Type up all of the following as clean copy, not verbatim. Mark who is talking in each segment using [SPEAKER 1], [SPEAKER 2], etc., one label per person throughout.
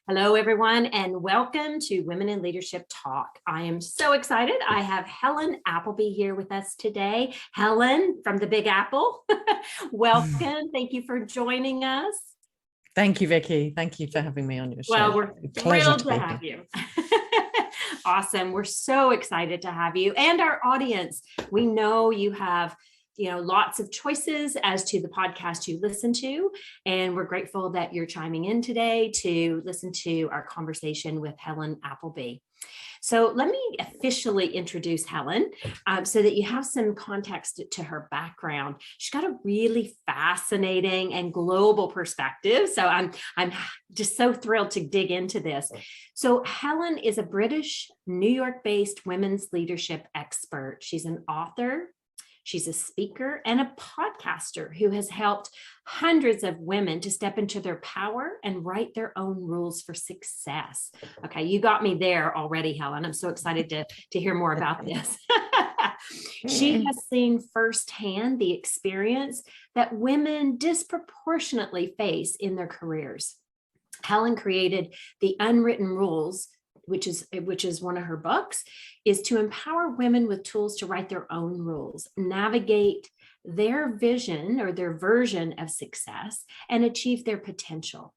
[SPEAKER 1] Hello, everyone, and welcome to Women in Leadership Talk. I am so excited. I have Helen Appleby here with us today. Helen from the Big Apple. Welcome. Thank you for joining us.
[SPEAKER 2] Thank you, Vicky. Thank you for having me on your show.
[SPEAKER 1] Well, we're thrilled to have you. Awesome. We're so excited to have you and our audience. We know you have lots of choices as to the podcast you listen to. And we're grateful that you're chiming in today to listen to our conversation with Helen Appleby. So let me officially introduce Helen so that you have some context to her background. She's got a really fascinating and global perspective. So I'm just so thrilled to dig into this. So Helen is a British, New York-based women's leadership expert. She's an author. She's a speaker and a podcaster who has helped hundreds of women to step into their power and write their own rules for success. Okay, you got me there already, Helen. I'm so excited to hear more about this. She has seen firsthand the experience that women disproportionately face in their careers. Helen created the Unwritten Rules, which is one of her books, is to empower women with tools to write their own rules, navigate their vision or their version of success, and achieve their potential.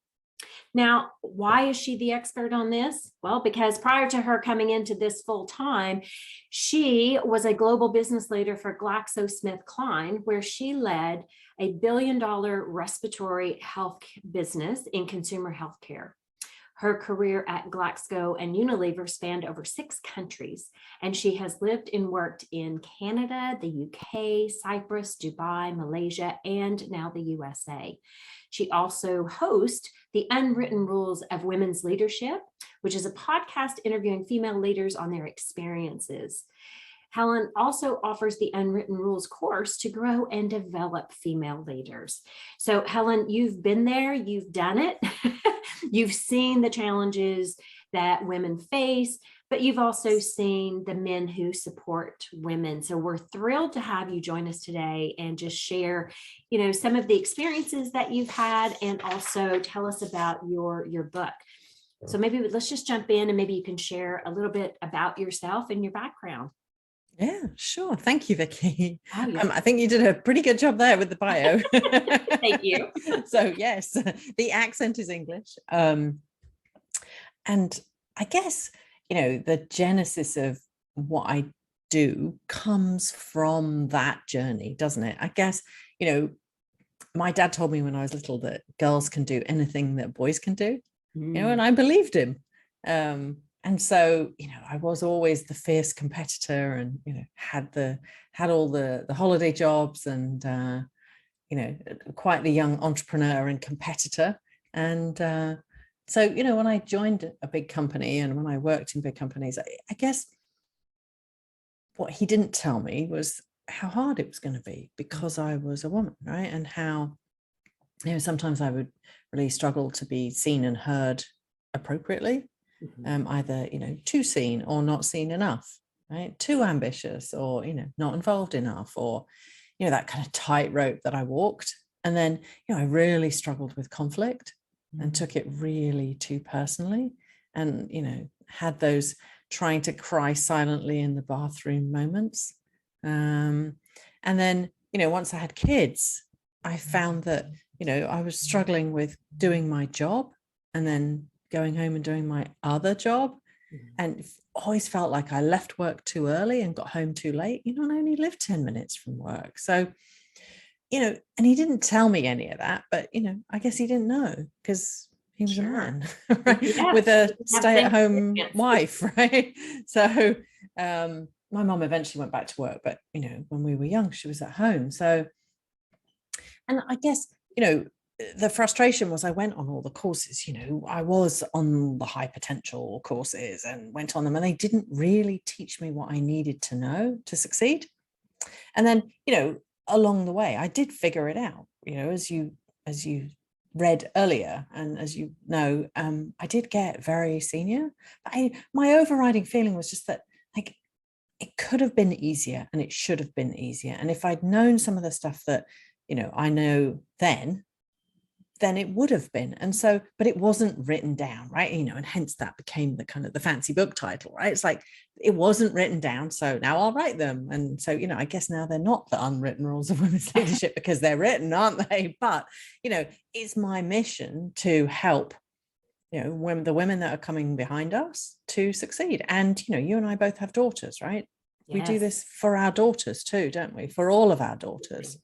[SPEAKER 1] Now, why is she the expert on this? Well, because prior to her coming into this full time, she was a global business leader for GlaxoSmithKline, where she led a billion-dollar respiratory health business in consumer healthcare. Her career at Glaxo and Unilever spanned over 6 countries, and she has lived and worked in Canada, the UK, Cyprus, Dubai, Malaysia, and now the USA. She also hosts the Unwritten Rules of Women's Leadership, which is a podcast interviewing female leaders on their experiences. Helen also offers the Unwritten Rules course to grow and develop female leaders. So Helen, you've been there, you've done it. You've seen the challenges that women face, but you've also seen the men who support women. So we're thrilled to have you join us today and just share, some of the experiences that you've had and also tell us about your book. So maybe let's just jump in and maybe you can share a little bit about yourself and your background.
[SPEAKER 2] Yeah, sure. Thank you, Vicky. I think you did a pretty good job there with the bio.
[SPEAKER 1] Thank you.
[SPEAKER 2] So yes, the accent is English. And I guess, the genesis of what I do comes from that journey, doesn't it? I guess, my dad told me when I was little that girls can do anything that boys can do, and I believed him. And so, I was always the fierce competitor and, had all the holiday jobs and, quite the young entrepreneur and competitor. And so, when I joined a big company and when I worked in big companies, I guess what he didn't tell me was how hard it was going to be because I was a woman, right? And how, sometimes I would really struggle to be seen and heard appropriately. Either, too seen or not seen enough, right? Too ambitious or, not involved enough or, that kind of tightrope that I walked. And then, I really struggled with conflict and took it really too personally and, had those trying to cry silently in the bathroom moments. And then, once I had kids, I found that, I was struggling with doing my job and then going home and doing my other job, and always felt like I left work too early and got home too late. I only lived 10 minutes from work. So, and he didn't tell me any of that, but, I guess he didn't know because he was a man, right? Yes. With a stay-at-home wife, right? So my mom eventually went back to work, but, when we were young, she was at home. So, and I guess, the frustration was I went on all the courses, I was on the high potential courses and went on them and they didn't really teach me what I needed to know to succeed. And then, along the way, I did figure it out, as you read earlier. And as you know, I did get very senior. But my overriding feeling was just that like, it could have been easier and it should have been easier. And if I'd known some of the stuff that, I know then, then it would have been. And so, but it wasn't written down, right? And hence that became the kind of the fancy book title, right? It's like, it wasn't written down, so now I'll write them. And so, I guess now they're not the unwritten rules of women's leadership because they're written, aren't they? But, it's my mission to help, when the women that are coming behind us to succeed. And, you and I both have daughters, right?
[SPEAKER 1] Yes.
[SPEAKER 2] We do this for our daughters too, don't we? For all of our daughters.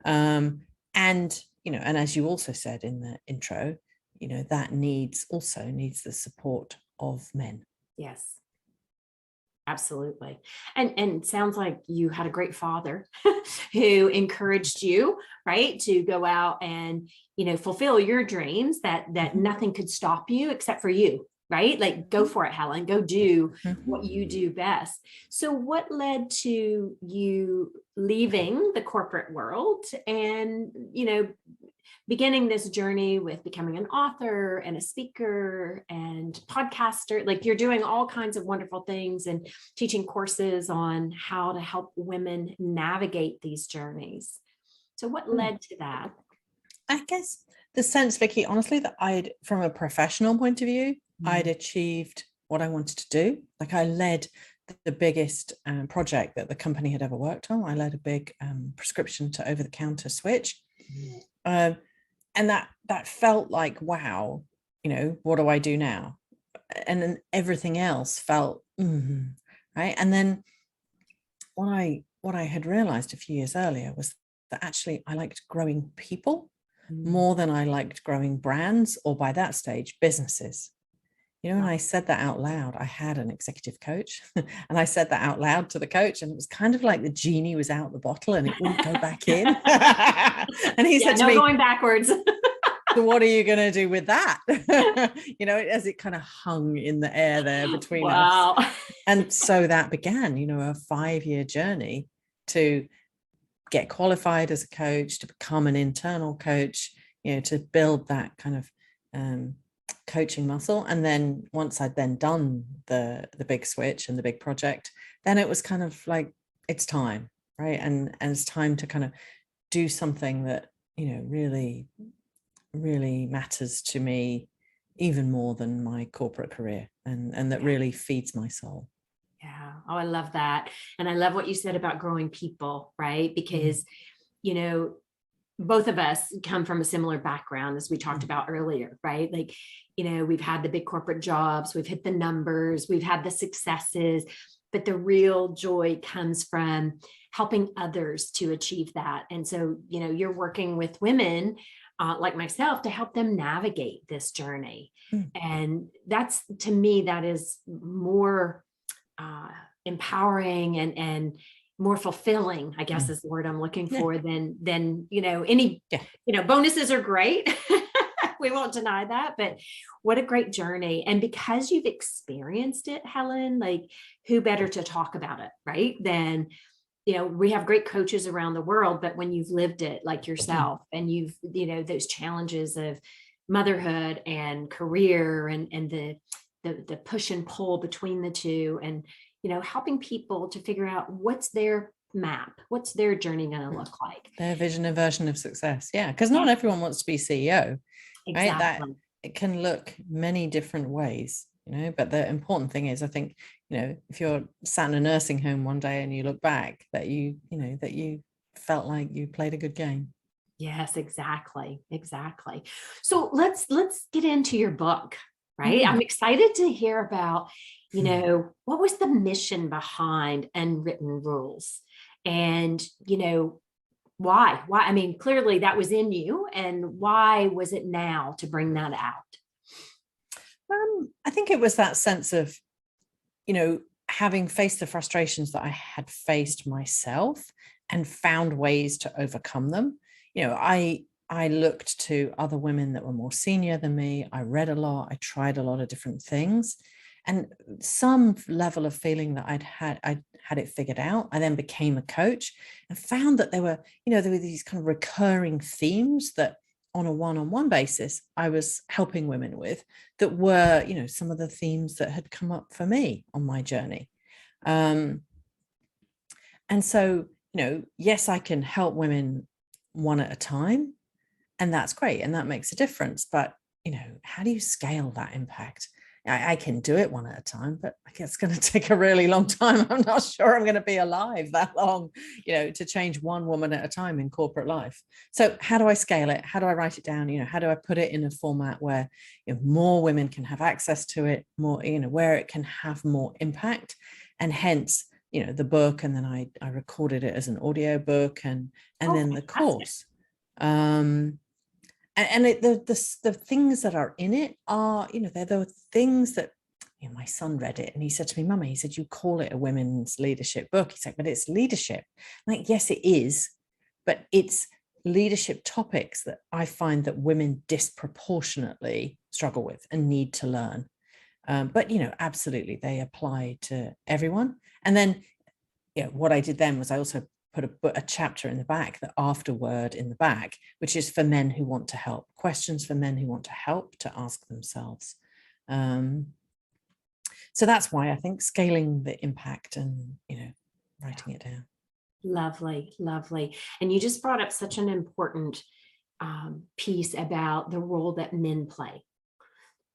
[SPEAKER 2] And, and as you also said in the intro, that needs the support of men.
[SPEAKER 1] Yes, absolutely. And sounds like you had a great father who encouraged you, right, to go out and, fulfill your dreams, that nothing could stop you except for you, right? Like, go for it, Helen, go do what you do best. So what led to you leaving the corporate world and, beginning this journey with becoming an author and a speaker and podcaster? Like, you're doing all kinds of wonderful things and teaching courses on how to help women navigate these journeys. So what led to that?
[SPEAKER 2] I guess the sense, Vicky, honestly, that from a professional point of view, I'd achieved what I wanted to do. Like, I led the biggest project that the company had ever worked on. I led a big prescription to over-the-counter switch. And that felt like, wow, what do I do now? And then everything else felt, right. And then what I had realized a few years earlier was that actually I liked growing people more than I liked growing brands, or by that stage, businesses. And I said that out loud. I had an executive coach and I said that out loud to the coach, and it was kind of like the genie was out the bottle and it wouldn't go back in. And he said to me,
[SPEAKER 1] going backwards.
[SPEAKER 2] So what are you going to do with that? As it kind of hung in the air there between us. And so that began, a 5-year journey to get qualified as a coach, to become an internal coach, to build that kind of coaching muscle. And then once I'd then done the big switch and the big project, then it was kind of like, it's time, right? And it's time to kind of do something that, really, really matters to me even more than my corporate career, and that really feeds my soul.
[SPEAKER 1] Yeah. Oh, I love that. And I love what you said about growing people, right? Because, both of us come from a similar background, as we talked about earlier, right? Like, we've had the big corporate jobs, we've hit the numbers, we've had the successes, but the real joy comes from helping others to achieve that. And so, you're working with women like myself to help them navigate this journey. And that's, to me, that is more empowering and more fulfilling, I guess is the word I'm looking for, than any, bonuses are great. We won't deny that, but what a great journey. And because you've experienced it, Helen, like, who better to talk about it, right? Than, we have great coaches around the world, but when you've lived it like yourself and you've, those challenges of motherhood and career and the push and pull between the two, and, helping people to figure out what's their map, what's their journey going to look like.
[SPEAKER 2] Their vision and version of success. Yeah. Because not everyone wants to be CEO, right? That it can look many different ways, but the important thing is, I think, if you're sat in a nursing home one day and you look back, that you felt like you played a good game.
[SPEAKER 1] Yes, exactly. So let's get into your book, right? I'm excited to hear about, what was the mission behind Unwritten Rules, and, why? I mean, clearly that was in you, and why was it now to bring that out?
[SPEAKER 2] I think it was that sense of, having faced the frustrations that I had faced myself and found ways to overcome them. I looked to other women that were more senior than me. I read a lot. I tried a lot of different things, and some level of feeling that I had it figured out. I then became a coach and found that there were these kind of recurring themes that on a one-on-one basis I was helping women with, that were, some of the themes that had come up for me on my journey. And so, yes, I can help women one at a time, And that's great. And that makes a difference. But, how do you scale that impact? I can do it one at a time, but I guess it's going to take a really long time. I'm not sure I'm going to be alive that long, to change one woman at a time in corporate life. So how do I scale it? How do I write it down? How do I put it in a format where more women can have access to it, more, where it can have more impact, and hence, the book. And then I recorded it as an audio book, and then the course. The things that are in it are, they're the things that, my son read it and he said to me, Mummy, he said, you call it a women's leadership book. He's like, but it's leadership. I'm like, yes, it is, but it's leadership topics that I find that women disproportionately struggle with and need to learn. But, absolutely, they apply to everyone. And then, what I did then was I also put a chapter in the back, the afterword in the back, which is for men who want to help, questions for men who want to help to ask themselves. So that's why I think scaling the impact and, writing it down.
[SPEAKER 1] Lovely, lovely. And you just brought up such an important piece about the role that men play,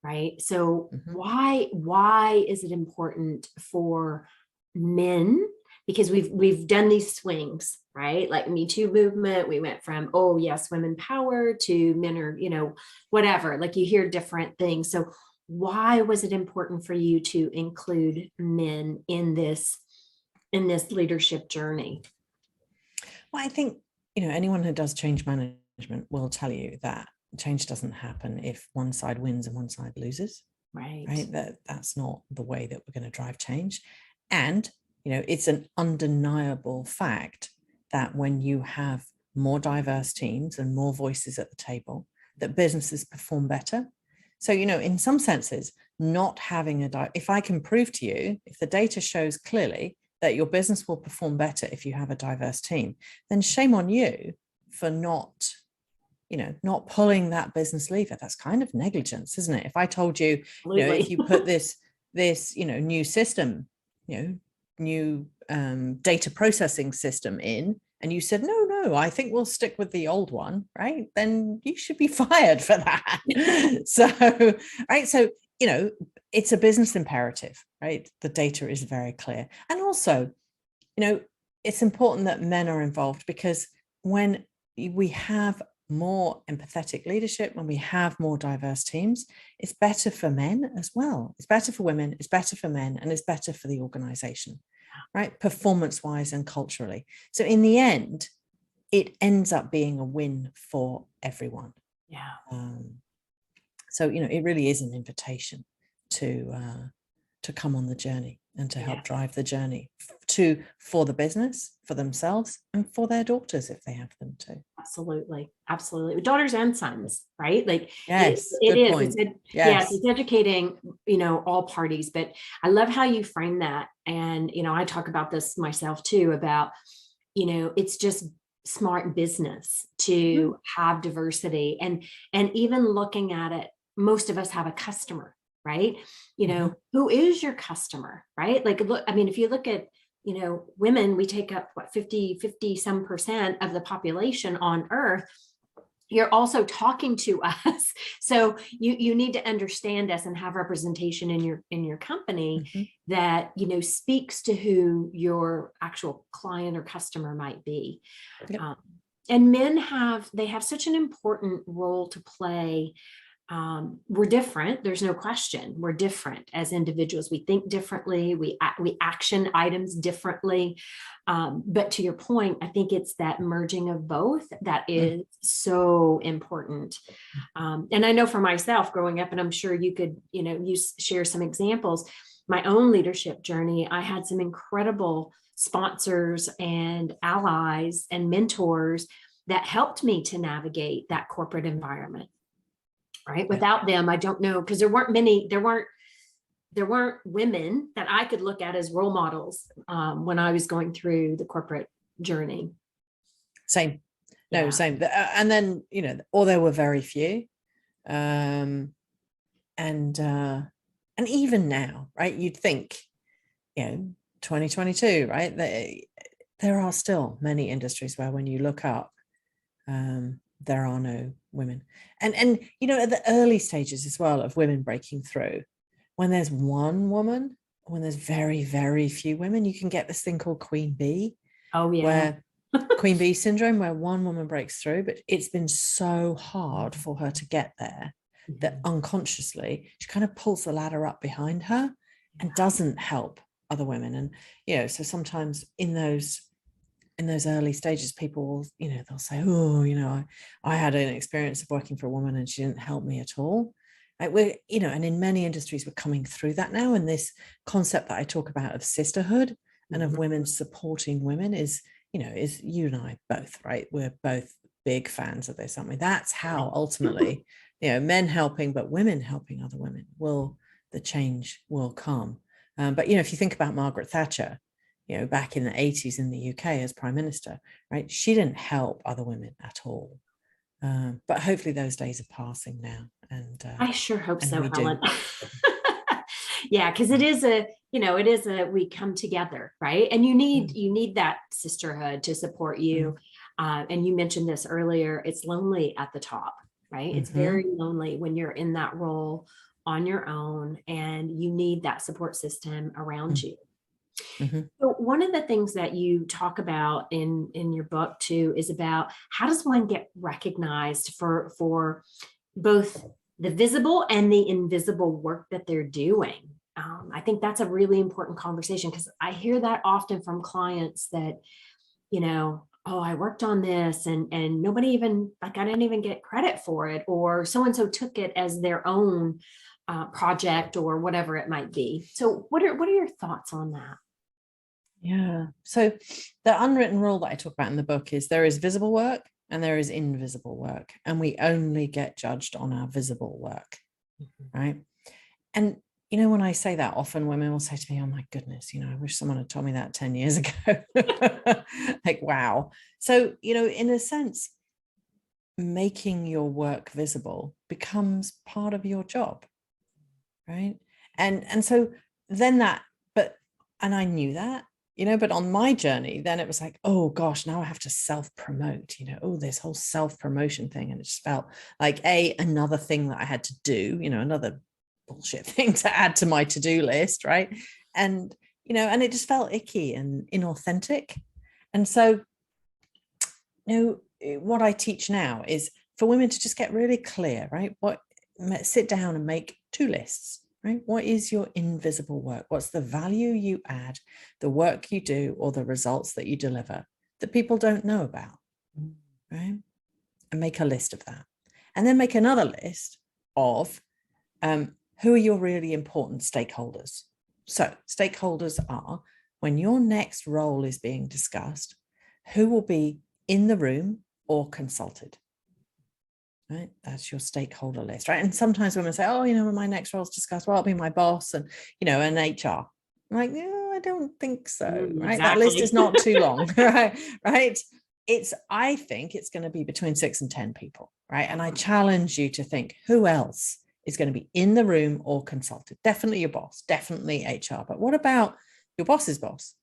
[SPEAKER 1] right? So why is it important for men? Because we've done these swings, right? Like Me Too movement, we went from, oh yes, women power, to men are, whatever, like you hear different things. So why was it important for you to include men in this leadership journey?
[SPEAKER 2] Well, I think, anyone who does change management will tell you that change doesn't happen if one side wins and one side loses. Right. That's not the way that we're going to drive change. And it's an undeniable fact that when you have more diverse teams and more voices at the table, that businesses perform better. So, in some senses, not having if I can prove to you, if the data shows clearly that your business will perform better if you have a diverse team, then shame on you for not pulling that business lever. That's kind of negligence, isn't it? If I told you, if you put this new system, new data processing system in, and you said, no, I think we'll stick with the old one, right? Then you should be fired for that. So it's a business imperative, right? The data is very clear. And also, it's important that men are involved, because when we have more empathetic leadership, when we have more diverse teams, it's better for men as well. It's better for women, it's better for men, and it's better for the organization, right? Performance-wise and culturally. So in the end, it ends up being a win for everyone.
[SPEAKER 1] Yeah.
[SPEAKER 2] So, it really is an invitation to come on the journey and to help drive the journey for the business, for themselves, and for their daughters if they have them too.
[SPEAKER 1] Absolutely. Daughters and sons, right? Like
[SPEAKER 2] yes,
[SPEAKER 1] it
[SPEAKER 2] good
[SPEAKER 1] is.
[SPEAKER 2] point.
[SPEAKER 1] It's educating, all parties, but I love how you frame that. And, I talk about this myself too, about, it's just smart business to have diversity, and even looking at it, most of us have a customer, right? Who is your customer, right? Like, look, if you look at, women, we take up 50 some percent of the population on Earth. You're also talking to us. So you need to understand us and have representation in your company that, speaks to who your actual client or customer might be.
[SPEAKER 2] Yep.
[SPEAKER 1] And men have such an important role to play. We're different. There's no question. We're different as individuals. We think differently. We action items differently. But to your point, I think it's that merging of both that is so important. And I know for myself growing up, and I'm sure you could, you share some examples. My own leadership journey, I had some incredible sponsors and allies and mentors that helped me to navigate that corporate environment. Right. Without them, I don't know, because there weren't women that I could look at as role models when I was going through the corporate journey.
[SPEAKER 2] Same. Same. And then, or there were very few. And even now, right, you'd think, 2022, right, there are still many industries where when you look up, there are no women. And you know, at the early stages as well of women breaking through, when there's one woman, when there's very, very few women, you can get this thing called Queen Bee.
[SPEAKER 1] Oh, yeah.
[SPEAKER 2] Where Queen Bee syndrome, where one woman breaks through, but it's been so hard for her to get there that unconsciously she kind of pulls the ladder up behind her and doesn't help other women. And, you know, so sometimes in those early stages, people will, you know, they'll say, oh, you know, I had an experience of working for a woman and she didn't help me at all. Like we're, you know, and in many industries, we're coming through that now. And this concept that I talk about of sisterhood and of women supporting women is, you know, is you and I both, right? We're both big fans of this, aren't we? That's how ultimately, you know, men helping, but women helping other women the change will come. But, you know, if you think about Margaret Thatcher, you know, back in the 80s in the UK as Prime Minister, right? She didn't help other women at all. But hopefully those days are passing now. And
[SPEAKER 1] I sure hope so,
[SPEAKER 2] we
[SPEAKER 1] Helen. Yeah, because it is we come together, right? And you need that sisterhood to support you. And you mentioned this earlier, it's lonely at the top, right? It's very lonely when you're in that role on your own, and you need that support system around you. So one of the things that you talk about in your book too is about how does one get recognized for both the visible and the invisible work that they're doing. I think that's a really important conversation, because I hear that often from clients that, you know, oh, I worked on this and nobody even, like, I didn't even get credit for it, or so-and-so took it as their own project or whatever it might be. So what are your thoughts on that?
[SPEAKER 2] Yeah. So the unwritten rule that I talk about in the book is there is visible work and there is invisible work, and we only get judged on our visible work, right? And, you know, when I say that, often women will say to me, oh my goodness, you know, I wish someone had told me that 10 years ago. Like, wow. So, you know, in a sense, making your work visible becomes part of your job, right? And so then and I knew that, you know, but on my journey, then it was like, oh gosh, now I have to self-promote, you know, oh, this whole self-promotion thing. And it just felt like another thing that I had to do, you know, another bullshit thing to add to my to-do list, right? And, you know, and it just felt icky and inauthentic. And so, you know, what I teach now is for women to just get really clear, right? Sit down and make 2 lists. Right? What is your invisible work? What's the value you add, the work you do, or the results that you deliver that people don't know about, right? And make a list of that. And then make another list of who are your really important stakeholders. So stakeholders are, when your next role is being discussed, who will be in the room or consulted. Right, that's your stakeholder list, right? And sometimes women say, oh, you know, when my next role is discussed, well, I'll be my boss and, you know, and HR. I'm like, no, I don't think so, right?
[SPEAKER 1] Exactly.
[SPEAKER 2] That list is not too long, right? I think it's going to be between 6 and 10 people, right? And I challenge you to think, who else is going to be in the room or consulted? Definitely your boss, definitely HR. But what about your boss's boss,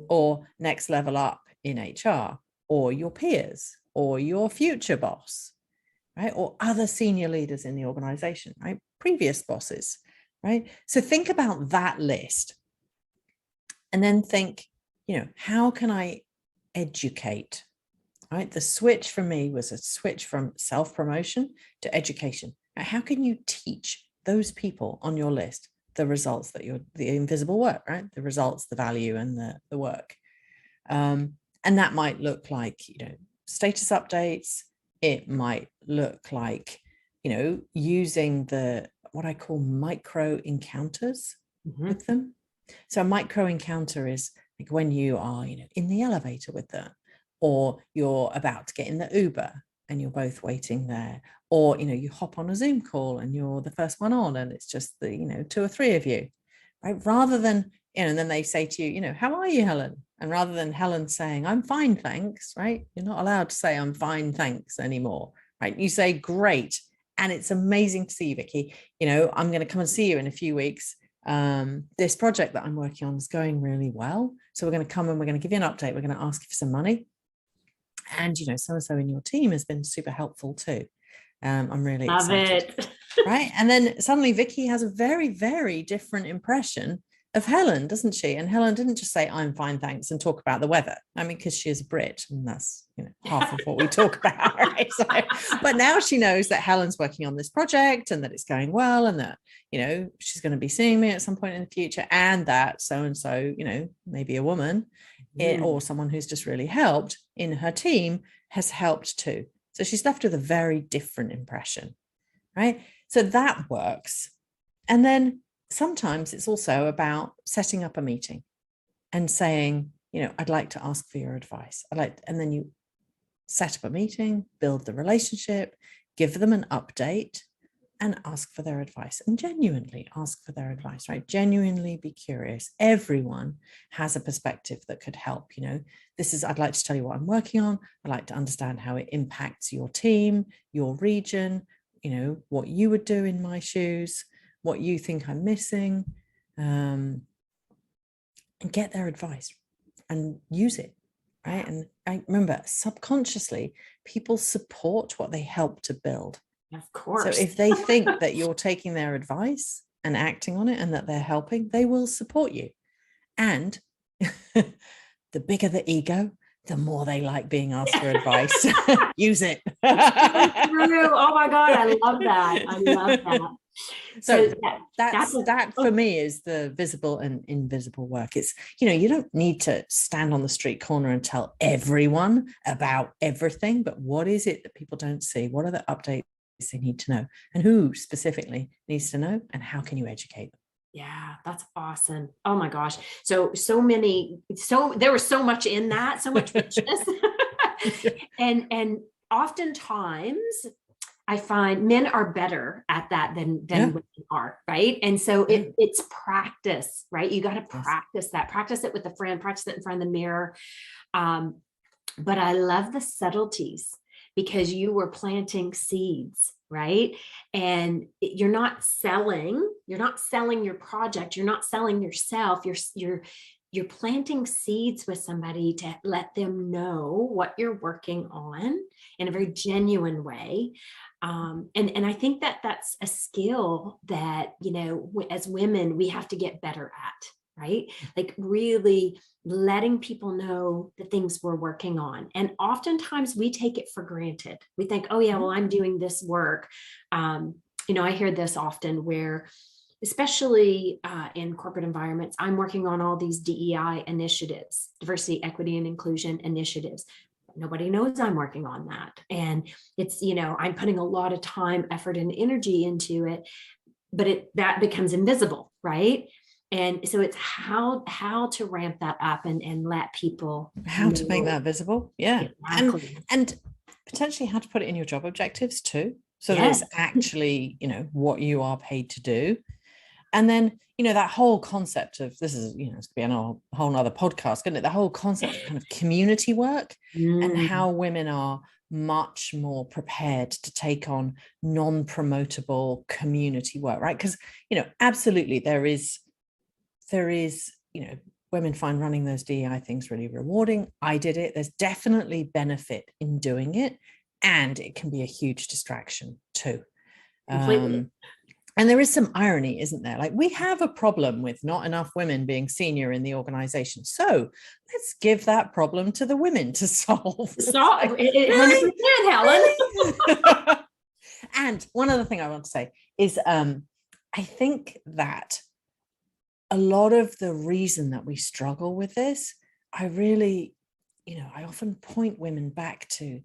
[SPEAKER 2] or next level up in HR, or your peers, or your future boss? Right? Or other senior leaders in the organization, right? Previous bosses, right? So think about that list and then think, you know, how can I educate, right? The switch for me was a switch from self-promotion to education. Right? How can you teach those people on your list the results that the invisible work, right? The results, the value, and the work. And that might look like, you know, status updates. It might look like, you know, using what I call micro encounters with them. So a micro encounter is like when you are, you know, in the elevator with them, or you're about to get in the Uber and you're both waiting there, or, you know, you hop on a Zoom call and you're the first one on and it's just the, you know, 2 or 3 of you, right? Rather than, you know, and then they say to you, you know, how are you, Helen? And rather than Helen saying, I'm fine, thanks, right? You're not allowed to say, I'm fine, thanks anymore, right? You say, great. And it's amazing to see you, Vicky. You know, I'm going to come and see you in a few weeks. This project that I'm working on is going really well. So we're going to come and we're going to give you an update. We're going to ask you for some money. And, you know, so-and-so in your team has been super helpful too. I'm really
[SPEAKER 1] Love
[SPEAKER 2] excited.
[SPEAKER 1] it.
[SPEAKER 2] Right. And then suddenly Vicky has a very, very different impression of Helen, doesn't she? And Helen didn't just say, I'm fine, thanks, and talk about the weather. I mean, because she is a Brit, and that's, half of what we talk about, right? So, but now she knows that Helen's working on this project and that it's going well, and that, she's going to be seeing me at some point in the future, and that so-and-so, maybe a woman or someone who's just really helped in her team has helped too. So she's left with a very different impression, right? So that works. And then sometimes it's also about setting up a meeting and saying, I'd like to ask for your advice. And then you set up a meeting, build the relationship, give them an update, and ask for their advice, and genuinely ask for their advice, right? Genuinely be curious. Everyone has a perspective that could help. I'd like to tell you what I'm working on. I'd like to understand how it impacts your team, your region, what you would do in my shoes, what you think I'm missing, and get their advice and use it, right? And I remember, subconsciously, people support what they help to build.
[SPEAKER 1] Of course.
[SPEAKER 2] So if they think that you're taking their advice and acting on it and that they're helping, they will support you. And the bigger the ego, the more they like being asked for advice. Use it.
[SPEAKER 1] Oh my God, I love that. I love that.
[SPEAKER 2] So that for me is the visible and invisible work. It's, you don't need to stand on the street corner and tell everyone about everything, but what is it that people don't see? What are the updates they need to know, and who specifically needs to know, and how can you educate them?
[SPEAKER 1] Yeah, that's awesome. Oh my gosh. So there was so much in that, so much richness. and oftentimes I find men are better at that than women are, right? And so it's practice, right? You got to practice that. Practice it with a friend, practice it in front of the mirror. But I love the subtleties, because you were planting seeds, right? And you're not selling your project, you're not selling yourself, you're planting seeds with somebody to let them know what you're working on in a very genuine way. And I think that that's a skill that, as women, we have to get better at, right? Like really letting people know the things we're working on. And oftentimes we take it for granted. We think, oh yeah, well, I'm doing this work. I hear this often where, especially in corporate environments, I'm working on all these DEI initiatives, diversity, equity, and inclusion initiatives. Nobody knows I'm working on that. And it's, I'm putting a lot of time, effort, and energy into it, but that becomes invisible, right? And so it's how to ramp that up and let people
[SPEAKER 2] how to make that visible. Yeah.
[SPEAKER 1] Exactly.
[SPEAKER 2] And potentially how to put it in your job objectives too. So that it's actually, what you are paid to do. And then, that whole concept of this is, it's going to be a whole nother podcast, isn't it? The whole concept of kind of community work and how women are much more prepared to take on non-promotable community work, right? Because, absolutely there is, women find running those DEI things really rewarding. I did it. There's definitely benefit in doing it. And it can be a huge distraction too.
[SPEAKER 1] Completely.
[SPEAKER 2] And there is some irony, isn't there? Like, we have a problem with not enough women being senior in the organization. So let's give that problem to the women to solve.
[SPEAKER 1] 100%, Helen.
[SPEAKER 2] And one other thing I want to say is I think that a lot of the reason that we struggle with this, I often point women back to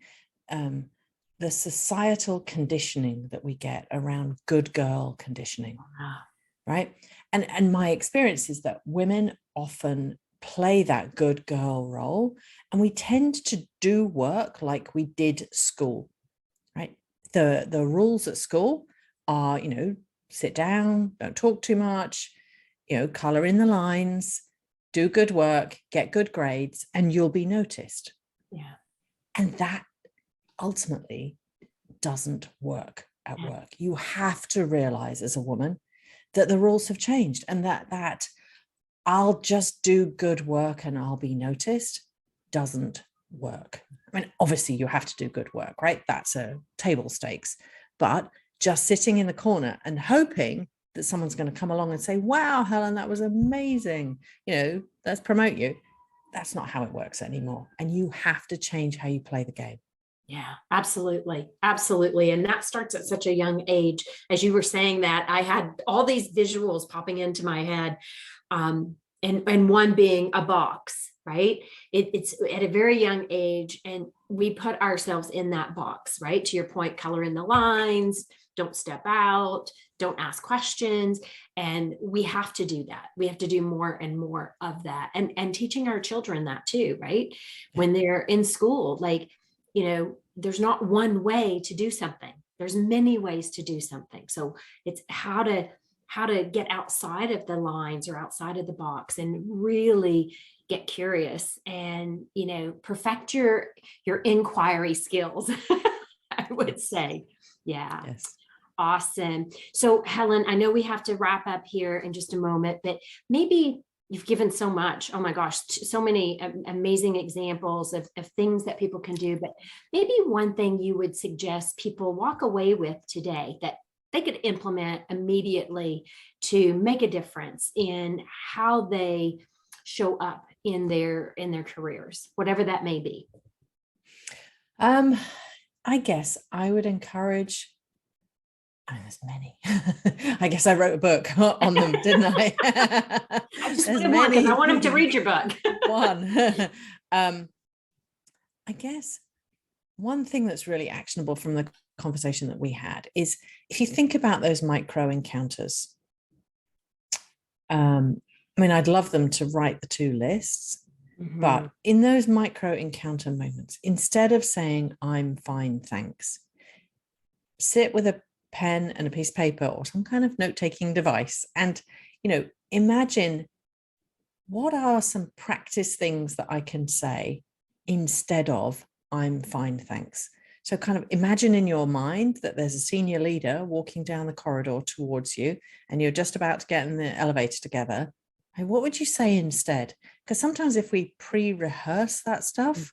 [SPEAKER 2] the societal conditioning that we get around good girl conditioning, right? And my experience is that women often play that good girl role, and we tend to do work like we did school, right? The rules at school are, sit down, don't talk too much, color in the lines, do good work, get good grades, and you'll be noticed.
[SPEAKER 1] Yeah.
[SPEAKER 2] And that ultimately doesn't work at work. You have to realize as a woman that the rules have changed, and that I'll just do good work and I'll be noticed doesn't work. I mean, obviously you have to do good work, right? That's a table stakes. but just sitting in the corner and hoping that someone's going to come along and say, wow, Helen, that was amazing. Let's promote you. That's not how it works anymore. And you have to change how you play the game.
[SPEAKER 1] Yeah, absolutely. Absolutely. And that starts at such a young age. As you were saying that, I had all these visuals popping into my head. And one being a box, right? It's at a very young age, and we put ourselves in that box, right? To your point, color in the lines, don't step out, don't ask questions. And we have to do that. We have to do more and more of that. And teaching our children that too, right? When they're in school, like, there's not one way to do something. There's many ways to do something. So it's how to get outside of the lines or outside of the box and really get curious and, perfect your inquiry skills, I would say. Yeah.
[SPEAKER 2] Yes.
[SPEAKER 1] Awesome. So Helen, I know we have to wrap up here in just a moment, but maybe you've given so much. Oh my gosh, so many amazing examples of things that people can do. But maybe one thing you would suggest people walk away with today that they could implement immediately to make a difference in how they show up in their careers, whatever that may be.
[SPEAKER 2] I guess I would encourage. There's many. I guess I wrote a book on them, didn't I?
[SPEAKER 1] I just one because I want them to read your book.
[SPEAKER 2] One. I guess one thing that's really actionable from the conversation that we had is if you think about those micro encounters. I'd love them to write the 2 lists, but in those micro encounter moments, instead of saying, I'm fine, thanks, sit with a pen and a piece of paper or some kind of note-taking device and imagine what are some practice things that I can say instead of I'm fine, thanks. So kind of imagine in your mind that there's a senior leader walking down the corridor towards you and you're just about to get in the elevator together. Hey, what would you say instead? Because sometimes if we pre-rehearse that stuff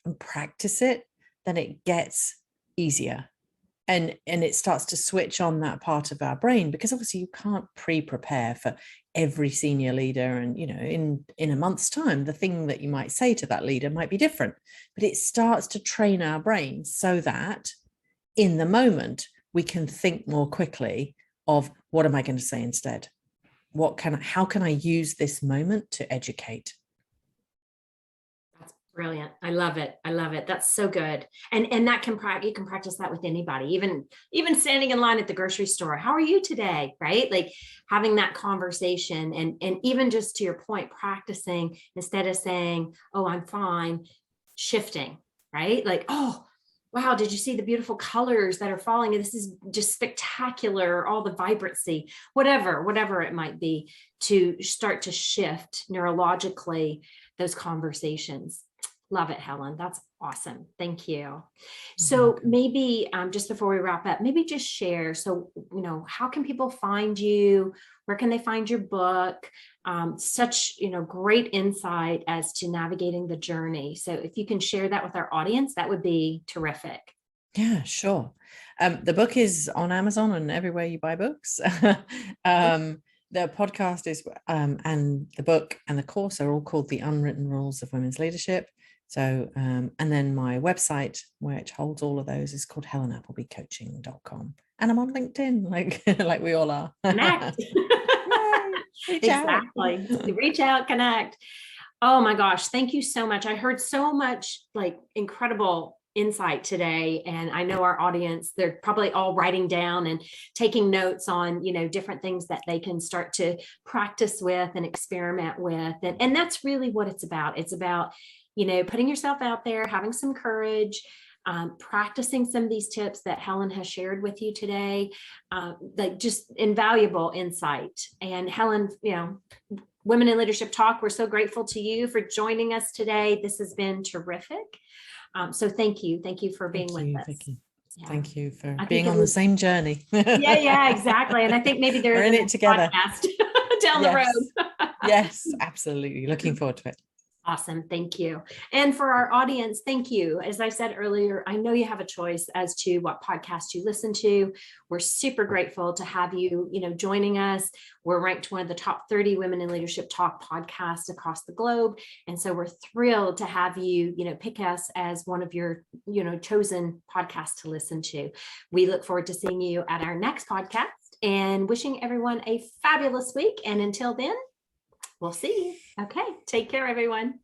[SPEAKER 2] and practice it, then it gets easier. And it starts to switch on that part of our brain, because obviously you can't pre-prepare for every senior leader. And, in a month's time, the thing that you might say to that leader might be different, but it starts to train our brains so that in the moment, we can think more quickly of what am I going to say instead? How can I use this moment to educate?
[SPEAKER 1] Brilliant. I love it. I love it. That's so good. And that you can practice that with anybody, even standing in line at the grocery store. How are you today? Right? Like having that conversation and even just to your point, practicing instead of saying, oh, I'm fine, shifting, right? Like, oh, wow, did you see the beautiful colors that are falling? And this is just spectacular, all the vibrancy, whatever it might be, to start to shift neurologically those conversations. Love it, Helen. That's awesome. Thank you. So maybe just before we wrap up, maybe just share. So, how can people find you? Where can they find your book? Such, great insight as to navigating the journey. So if you can share that with our audience, that would be terrific.
[SPEAKER 2] Yeah, sure. The book is on Amazon and everywhere you buy books. The podcast is, and the book and the course are all called The Unwritten Rules of Women's Leadership. So, and then my website, which holds all of those, is called HelenApplebyCoaching.com. And I'm on LinkedIn, like we all are.
[SPEAKER 1] Connect. Exactly. Reach out, connect. Oh my gosh. Thank you so much. I heard so much incredible insight today. And I know our audience, they're probably all writing down and taking notes on, different things that they can start to practice with and experiment with. And that's really what it's about. It's about, putting yourself out there, having some courage, practicing some of these tips that Helen has shared with you today, just invaluable insight. And Helen, Women in Leadership Talk, we're so grateful to you for joining us today. This has been terrific. So thank you. Thank you for being with us.
[SPEAKER 2] Vicky.
[SPEAKER 1] Yeah.
[SPEAKER 2] Thank you for being on the same journey.
[SPEAKER 1] Yeah, exactly. And I think maybe
[SPEAKER 2] we're in it together
[SPEAKER 1] down the road.
[SPEAKER 2] Yes, absolutely. Looking forward to it.
[SPEAKER 1] Awesome. Thank you. And for our audience, thank you. As I said earlier, I know you have a choice as to what podcast you listen to. We're super grateful to have you, joining us. We're ranked one of the top 30 Women in Leadership Talk podcasts across the globe. And so we're thrilled to have you, pick us as one of your, chosen podcasts to listen to. We look forward to seeing you at our next podcast and wishing everyone a fabulous week. And until then, we'll see you. Okay. Take care, everyone.